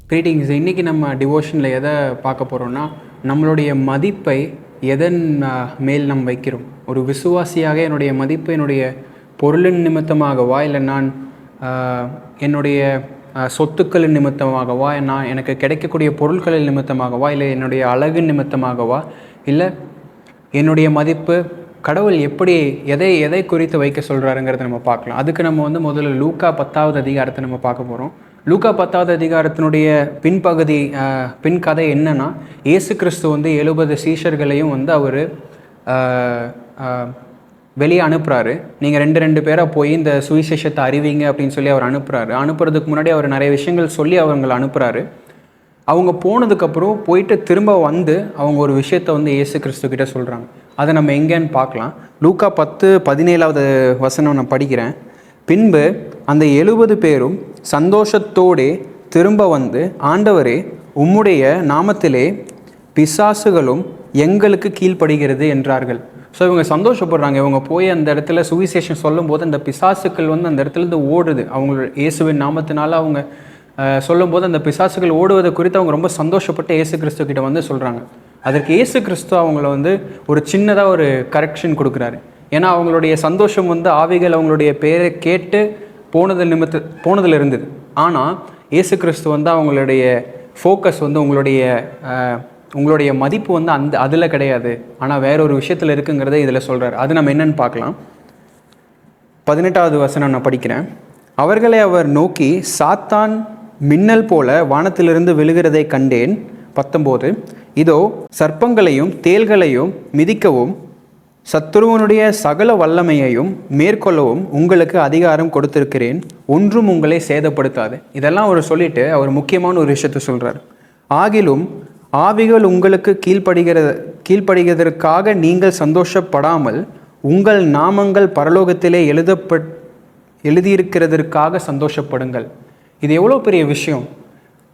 Greetings. இன்றைக்கி நம்ம டிவோஷனில் எதை பார்க்க போகிறோம்னா, நம்மளுடைய மதிப்பை எதன் மேல் நம்ம வைக்கிறோம். ஒரு விசுவாசியாக என்னுடைய மதிப்பு என்னுடைய பொருளின் நிமித்தமாகவா, இல்லை நான் என்னுடைய சொத்துக்களின் நிமித்தமாகவா, நான் எனக்கு கிடைக்கக்கூடிய பொருட்களின் நிமித்தமாகவா, இல்லை என்னுடைய அழகின் நிமித்தமாகவா, இல்லை என்னுடைய மதிப்பு கடவுள் எப்படி எதை குறித்து வைக்க சொல்கிறாருங்கிறத நம்ம பார்க்கலாம். அதுக்கு நம்ம முதல்ல லூக்கா 10வது அதிகாரத்தை நம்ம பார்க்க போகிறோம். லூக்கா 10வது அதிகாரத்தினுடைய பின் கதை என்னன்னா, இயேசு கிறிஸ்து 70 சீஷர்களையும் அவர் வெளியே அனுப்புகிறாரு. நீங்கள் 2 பேராக போய் இந்த சுவிசேஷத்தை அறிவிங்க அப்படின்னு சொல்லி அவர் அனுப்புகிறாரு. அனுப்புறதுக்கு முன்னாடி அவர் நிறைய விஷயங்கள் சொல்லி அவங்களை அனுப்புகிறாரு. அவங்க போனதுக்கப்புறம் போயிட்டு திரும்ப அவங்க ஒரு விஷயத்தை இயேசு கிறிஸ்து கிட்ட சொல்கிறாங்க. அதை நம்ம எங்கேன்னு பார்க்கலாம். லூக்கா 10:17வது வசனம் நான் படிக்கிறேன். பின்பு அந்த 70 பேரும் சந்தோஷத்தோடே திரும்ப ஆண்டவரே, உம்முடைய நாமத்திலே பிசாசுகளும் எங்களுக்கு கீழ்ப்படுகிறது என்றார்கள். ஸோ இவங்க சந்தோஷப்படுறாங்க. இவங்க போய் அந்த இடத்துல சுவிசேஷம் சொல்லும்போது அந்த பிசாசுக்கள் அந்த இடத்துலேருந்து ஓடுது. அவங்க இயேசுவின் நாமத்தினால அவங்க சொல்லும்போது அந்த பிசாசுகள் ஓடுவதை குறித்து அவங்க ரொம்ப சந்தோஷப்பட்டு இயேசு கிறிஸ்து கிட்ட சொல்கிறாங்க. அதற்கு இயேசு கிறிஸ்து அவங்கள ஒரு சின்னதாக ஒரு கரெக்ஷன் கொடுக்குறாரு. ஏன்னா அவங்களுடைய சந்தோஷம் ஆவிகள் அவங்களுடைய பேரை கேட்டு போனதில் இருந்தது. ஆனால் இயேசு கிறிஸ்து அவங்களுடைய ஃபோக்கஸ் உங்களுடைய மதிப்பு அதில் கிடையாது, ஆனால் வேறொரு விஷயத்தில் இருக்குங்கிறத இதில் சொல்கிறார். அது நம்ம என்னென்னு பார்க்கலாம். 18வது வசனம் நான் படிக்கிறேன். அவர்களை அவர் நோக்கி, சாத்தான் மின்னல் போல வானத்திலிருந்து விழுகிறதை கண்டேன். 19, இதோ சர்ப்பங்களையும் தேள்களையும் மிதிக்கவும் சத்துருவனுடைய சகல வல்லமையையும் மேற்கொள்ளவும் உங்களுக்கு அதிகாரம் கொடுத்திருக்கிறேன், ஒன்றும் உங்களை சேதப்படுத்தாது. இதெல்லாம் அவர் சொல்லிட்டு அவர் முக்கியமான ஒரு விஷயத்தை சொல்கிறார். ஆகிலும் ஆவிகள் உங்களுக்கு கீழ்ப்படுகிறதற்காக நீங்கள் சந்தோஷப்படாமல் உங்கள் நாமங்கள் பரலோகத்திலே எழுதியிருக்கிறதற்காக சந்தோஷப்படுங்கள். இது எவ்வளோ பெரிய விஷயம்.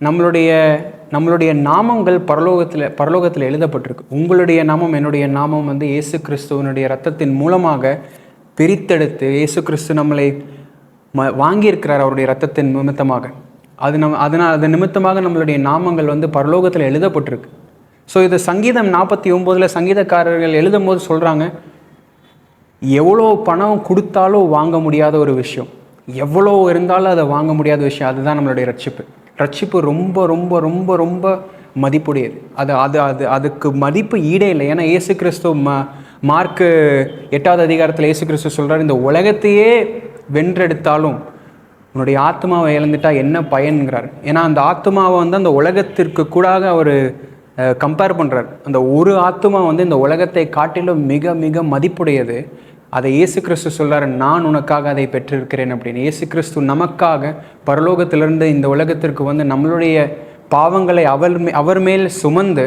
நம்மளுடைய நாமங்கள் பரலோகத்தில் எழுதப்பட்டிருக்கு. உங்களுடைய நாமம், என்னுடைய நாமம் இயேசு கிறிஸ்துவனுடைய இரத்தத்தின் மூலமாக பிரித்தெடுத்து இயேசு கிறிஸ்து நம்மளை வாங்கியிருக்கிறார் அவருடைய இரத்தத்தின் நிமித்தமாக. அது நிமித்தமாக நம்மளுடைய நாமங்கள் பரலோகத்தில் எழுதப்பட்டிருக்கு. ஸோ இது சங்கீதம் 49 சங்கீதக்காரர்கள் எழுதும் போது சொல்கிறாங்க, எவ்வளோ பணம் கொடுத்தாலும் வாங்க முடியாத ஒரு விஷயம், எவ்வளோ இருந்தாலும் அதை வாங்க முடியாத விஷயம், அதுதான் நம்மளுடைய ரட்சிப்பு. ரொம்ப ரொம்ப ரொம்ப ரொம்ப மதிப்புடையது. அதுக்கு மதிப்பு ஈடே இல்லை. ஏன்னா இயேசு கிறிஸ்து மார்க்கு 8வது அதிகாரத்தில் இயேசு கிறிஸ்து சொல்கிறார், இந்த உலகத்தையே வென்றெடுத்தாலும் உன்னுடைய ஆத்மாவை இழந்துட்டா என்ன பயன்கிறார். ஏன்னா அந்த ஆத்மாவை அந்த உலகத்திற்கு கூட அவர் கம்பேர் பண்ணுறார். அந்த ஒரு ஆத்மா இந்த உலகத்தை காட்டிலும் மிக மிக மதிப்புடையது. அதை இயேசு கிறிஸ்து சொல்கிறார், நான் உனக்காக அதை பெற்றிருக்கிறேன் அப்படின்னு. இயேசு கிறிஸ்து நமக்காக பரலோகத்திலிருந்து இந்த உலகத்திற்கு நம்மளுடைய பாவங்களை அவர் மேல் சுமந்து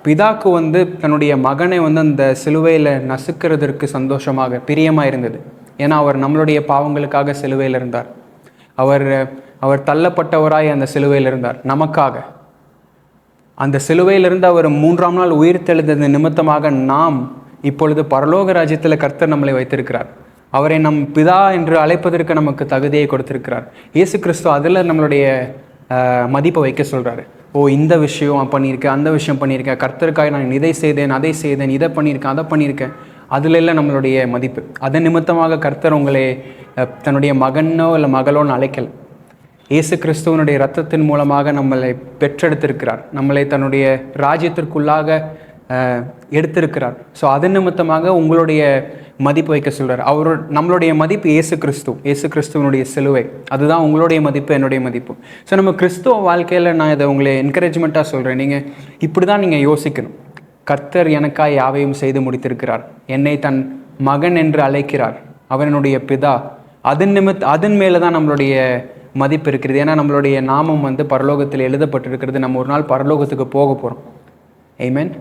பிதாக்கு தன்னுடைய மகனை அந்த சிலுவையில் நசுக்கிறதற்கு சந்தோஷமாக பிரியமாக இருந்தது. ஏன்னா அவர் நம்மளுடைய பாவங்களுக்காக சிலுவையில் இருந்தார். அவர் தள்ளப்பட்டவராய் அந்த சிலுவையில் இருந்தார் நமக்காக. அந்த சிலுவையிலிருந்து அவர் 3ஆம் நாள் உயிர் தெழுந்தது நிமித்தமாக நாம் இப்பொழுது பரலோக ராஜ்யத்தில் கர்த்தர் நம்மளை வைத்திருக்கிறார். அவரை நம் பிதா என்று அழைப்பதற்கு நமக்கு தகுதியை கொடுத்திருக்கிறார். இயேசு கிறிஸ்து அதில் நம்மளுடைய மதிப்பை வைக்க சொல்கிறாரு. இந்த விஷயம் பண்ணியிருக்கேன், அந்த விஷயம் பண்ணியிருக்கேன், கர்த்தருக்காக நான் இதை செய்தேன், அதை செய்தேன், இதை பண்ணியிருக்கேன், அதை பண்ணியிருக்கேன், அதில் இல்லை நம்மளுடைய மதிப்பு. அதன் நிமித்தமாக கர்த்தர் உங்களை தன்னுடைய மகனோ இல்லை மகளோன்னு அழைக்கல. இயேசு கிறிஸ்துவனுடைய இரத்தத்தின் மூலமாக நம்மளை பெற்றெடுத்திருக்கிறார், நம்மளை தன்னுடைய ராஜ்யத்திற்குள்ளாக எடுத்திருக்கிறார். ஸோ அதன் நிமித்தமாக உங்களுடைய மதிப்பு வைக்க சொல்கிறார். நம்மளுடைய மதிப்பு இயேசு கிறிஸ்துவனுடைய சிலுவை. அதுதான் உங்களுடைய மதிப்பு, என்னுடைய மதிப்பு. ஸோ நம்ம கிறிஸ்துவ வாழ்க்கையில் நான் இதை உங்களை என்கரேஜ்மெண்ட்டாக சொல்கிறேன். நீங்கள் இப்படி தான் நீங்கள் யோசிக்கணும். கர்த்தர் எனக்காய் யாவையும் செய்து முடித்திருக்கிறார், என்னை தன் மகன் என்று அழைக்கிறார், அவனுடைய பிதா. அதன் மேலே தான் நம்மளுடைய மதிப்பு இருக்கிறது. ஏன்னா நம்மளுடைய நாமம் பரலோகத்தில் எழுதப்பட்டிருக்கிறது. நம்ம ஒரு நாள் பரலோகத்துக்கு போக போகிறோம். ஆமென்.